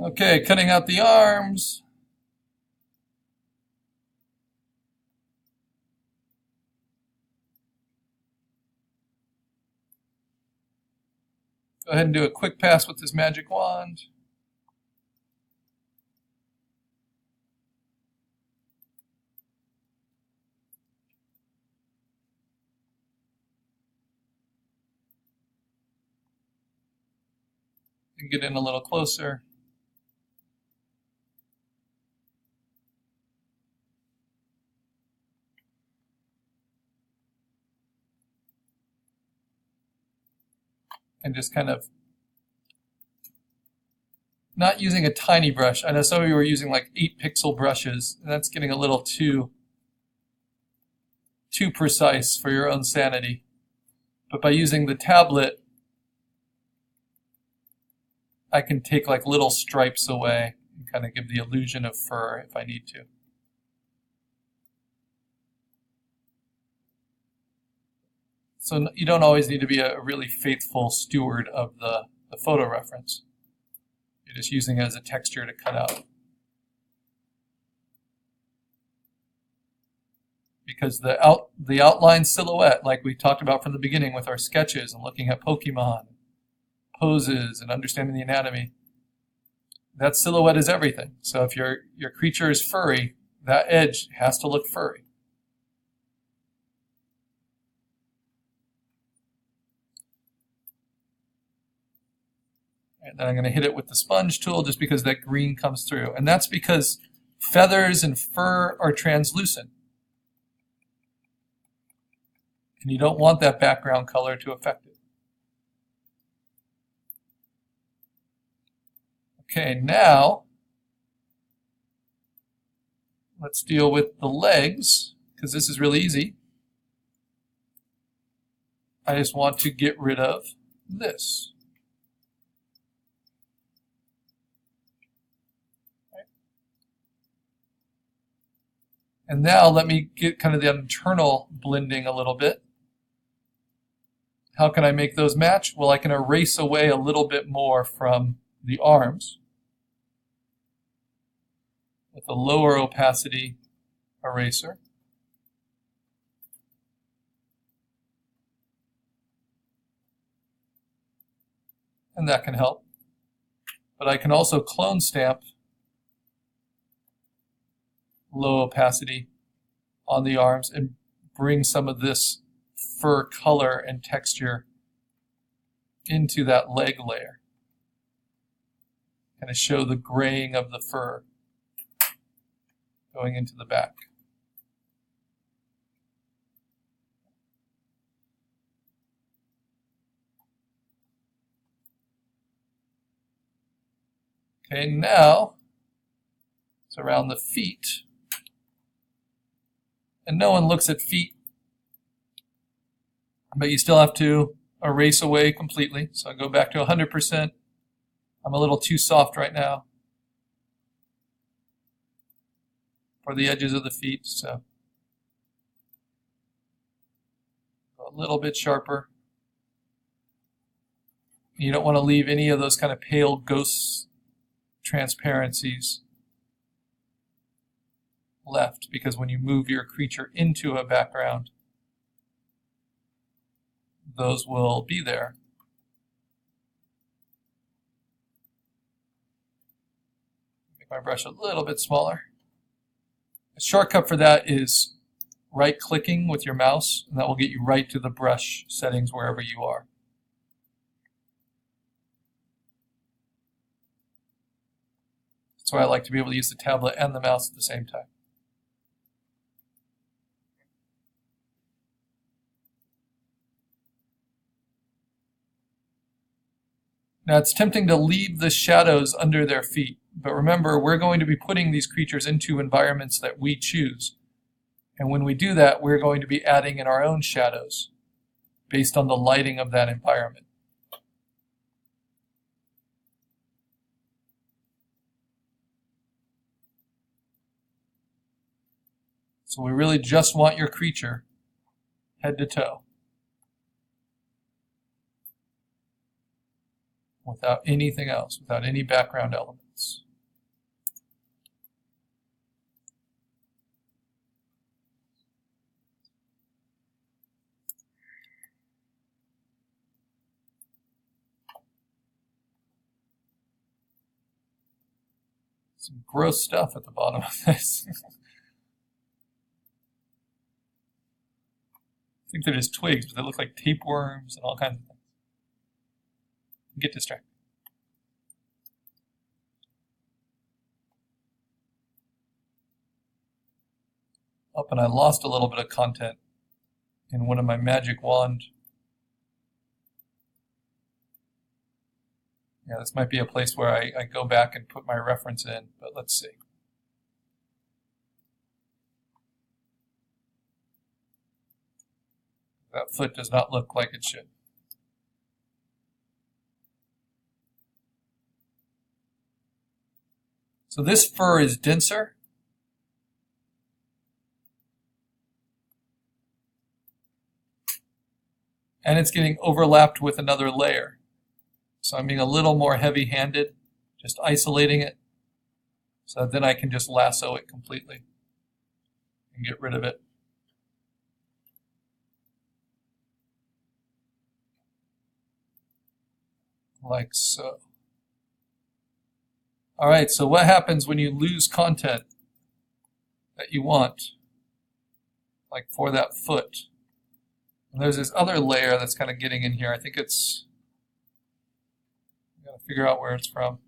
Okay, cutting out the arms. Go ahead and do a quick pass with this magic wand. And get in a little closer. And just kind of not using a tiny brush. I know some of you are using like 8-pixel brushes, and that's getting a little too precise for your own sanity. But by using the tablet, I can take like little stripes away and kind of give the illusion of fur if I need to. So you don't always need to be a really faithful steward of the photo reference. You're just using it as a texture to cut out. Because the outline silhouette, like we talked about from the beginning with our sketches and looking at Pokemon, poses, and understanding the anatomy, that silhouette is everything. So if your creature is furry, that edge has to look furry. And then I'm going to hit it with the sponge tool just because that green comes through. And that's because feathers and fur are translucent. And you don't want that background color to affect it. Okay, now let's deal with the legs, because this is really easy. I just want to get rid of this. And now let me get kind of the internal blending a little bit. How can I make those match? Well, I can erase away a little bit more from the arms with a lower opacity eraser. And that can help. But I can also clone stamp low opacity on the arms and bring some of this fur color and texture into that leg layer. Kind of show the graying of the fur going into the back. Okay, now it's around the feet. And no one looks at feet, but you still have to erase away completely. So I go back to 100%. I'm a little too soft right now for the edges of the feet, so a little bit sharper. You don't want to leave any of those kind of pale ghost transparencies left, because when you move your creature into a background, those will be there. Make my brush a little bit smaller. A shortcut for that is right-clicking with your mouse, and that will get you right to the brush settings wherever you are. That's why I like to be able to use the tablet and the mouse at the same time. Now it's tempting to leave the shadows under their feet, but remember, we're going to be putting these creatures into environments that we choose. And when we do that, we're going to be adding in our own shadows based on the lighting of that environment. So we really just want your creature head to toe, without anything else, without any background elements. Some gross stuff at the bottom of this. I think they're just twigs, but they look like tapeworms and all kinds of things. Get distracted. Oh, and I lost a little bit of content in one of my magic wand. Yeah, this might be a place where I go back and put my reference in, but let's see. That foot does not look like it should. So this fur is denser. And it's getting overlapped with another layer. So I'm being a little more heavy-handed, just isolating it, so that then I can just lasso it completely and get rid of it. Like so. All right, so what happens when you lose content that you want, like for that foot? And there's this other layer that's kind of getting in here. I think it's, I've got to figure out where it's from.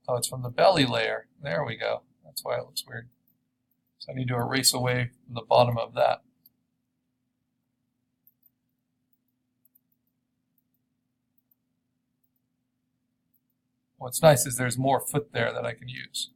Oh, it's from the belly layer. There we go. That's why it looks weird. So I need to erase away from the bottom of that. What's nice is there's more foot there that I can use.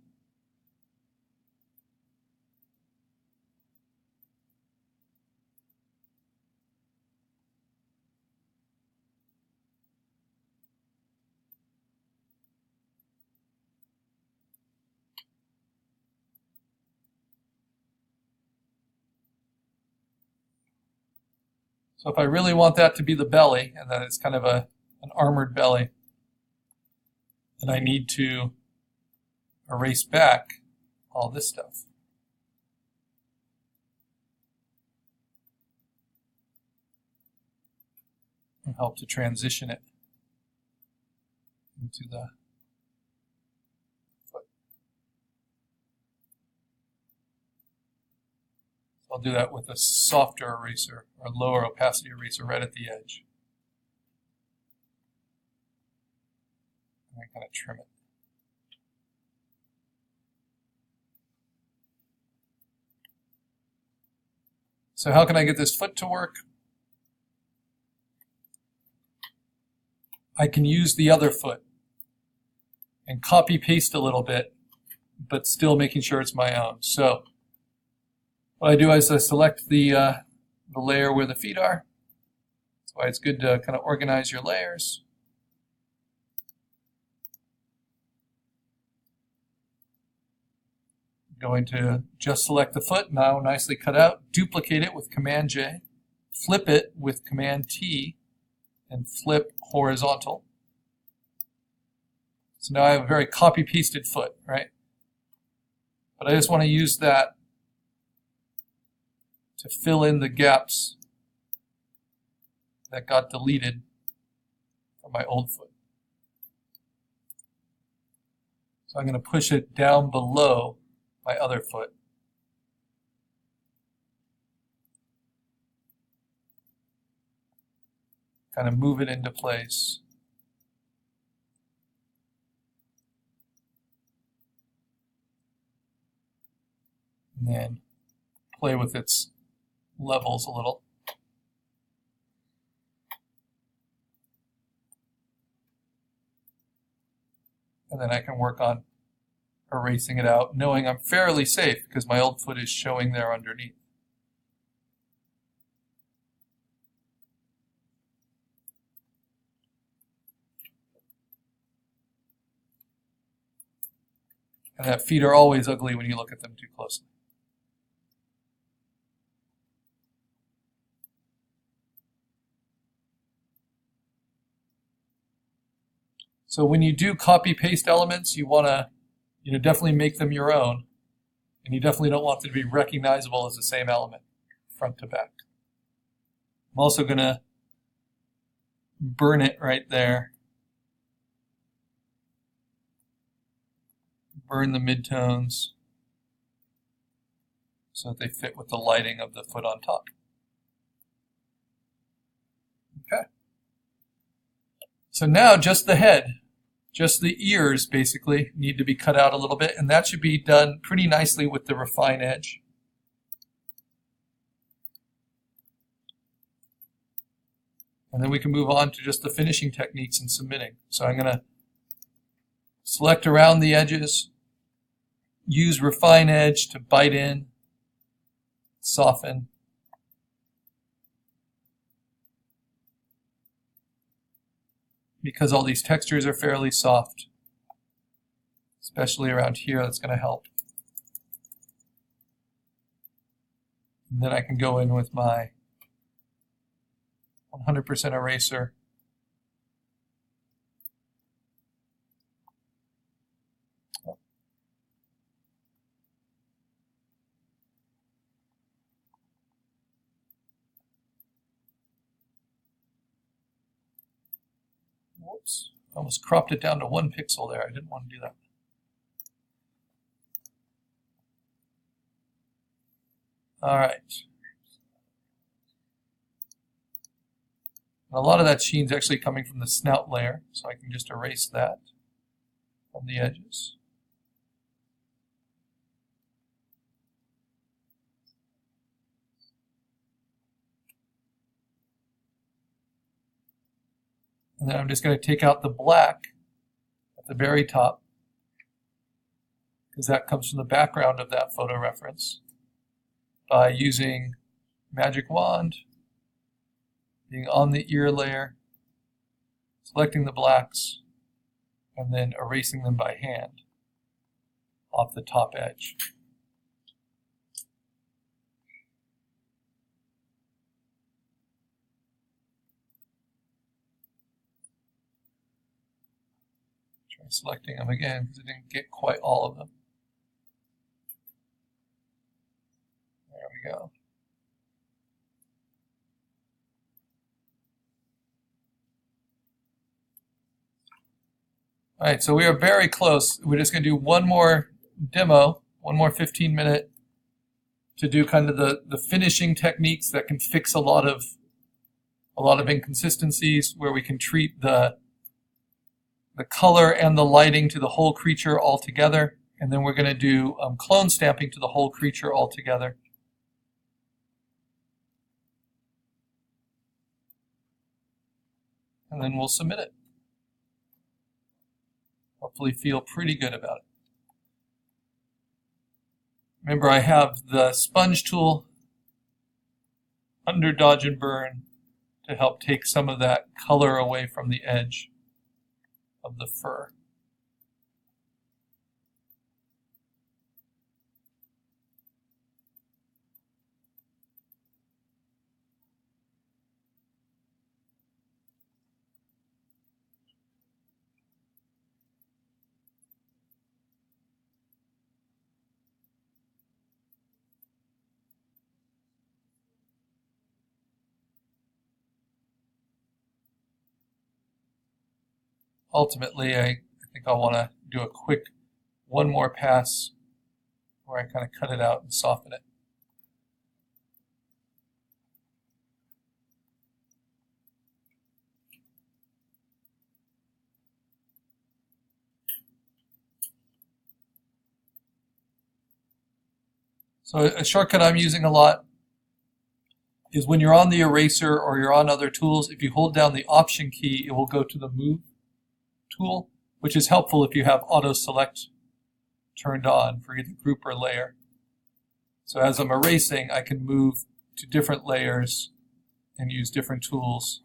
So if I really want that to be the belly, and that it's kind of an armored belly, then I need to erase back all this stuff. And help to transition it into the foot. So I'll do that with a softer eraser or lower opacity eraser right at the edge. And I kind of trim it. So how can I get this foot to work? I can use the other foot and copy paste a little bit, but still making sure it's my own. So what I do is I select the layer where the feet are. That's why it's good to kind of organize your layers. Going to just select the foot, now nicely cut out, duplicate it with Command J, flip it with Command T, and flip horizontal. So now I have a very copy-pasted foot, right? But I just want to use that to fill in the gaps that got deleted from my old foot. So I'm going to push it down below my other foot. Kind of move it into place. And then play with its levels a little. And then I can work on erasing it out, knowing I'm fairly safe because my old foot is showing there underneath. And that feet are always ugly when you look at them too closely. So when you do copy-paste elements, you want to definitely make them your own. And you definitely don't want them to be recognizable as the same element, front to back. I'm also going to burn it right there. burn the midtones so that they fit with the lighting of the foot on top. Okay. So now just the head, just the ears basically need to be cut out a little bit, and that should be done pretty nicely with the refine edge. And then we can move on to just the finishing techniques and submitting. So I'm going to select around the edges, use refine edge to bite in, soften. Because all these textures are fairly soft, especially around here, that's going to help. And then I can go in with my 100% eraser. Whoops, I almost cropped it down to 1 pixel there. I didn't want to do that. All right. And a lot of that sheen's actually coming from the snout layer, so I can just erase that from the edges. And then I'm just going to take out the black at the very top, because that comes from the background of that photo reference, by using Magic Wand, being on the ear layer, selecting the blacks, and then erasing them by hand off the top edge. Try selecting them again because I didn't get quite all of them. There we go. All right, so we are very close. We're just going to do one more demo, one more 15-minute to do kind of the finishing techniques that can fix a lot of inconsistencies, where we can treat the color and the lighting to the whole creature all together. And then we're going to do clone stamping to the whole creature all together. And then we'll submit it. Hopefully feel pretty good about it. Remember, I have the sponge tool under Dodge and Burn to help take some of that color away from the edge of the fur. Ultimately, I think I'll want to do a quick one more pass where I kind of cut it out and soften it. So a shortcut I'm using a lot is when you're on the eraser or you're on other tools, if you hold down the Option key, it will go to the Move tool, which is helpful if you have auto select turned on for either group or layer. So as I'm erasing, I can move to different layers and use different tools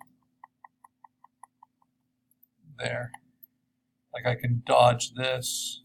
there. Like I can dodge this,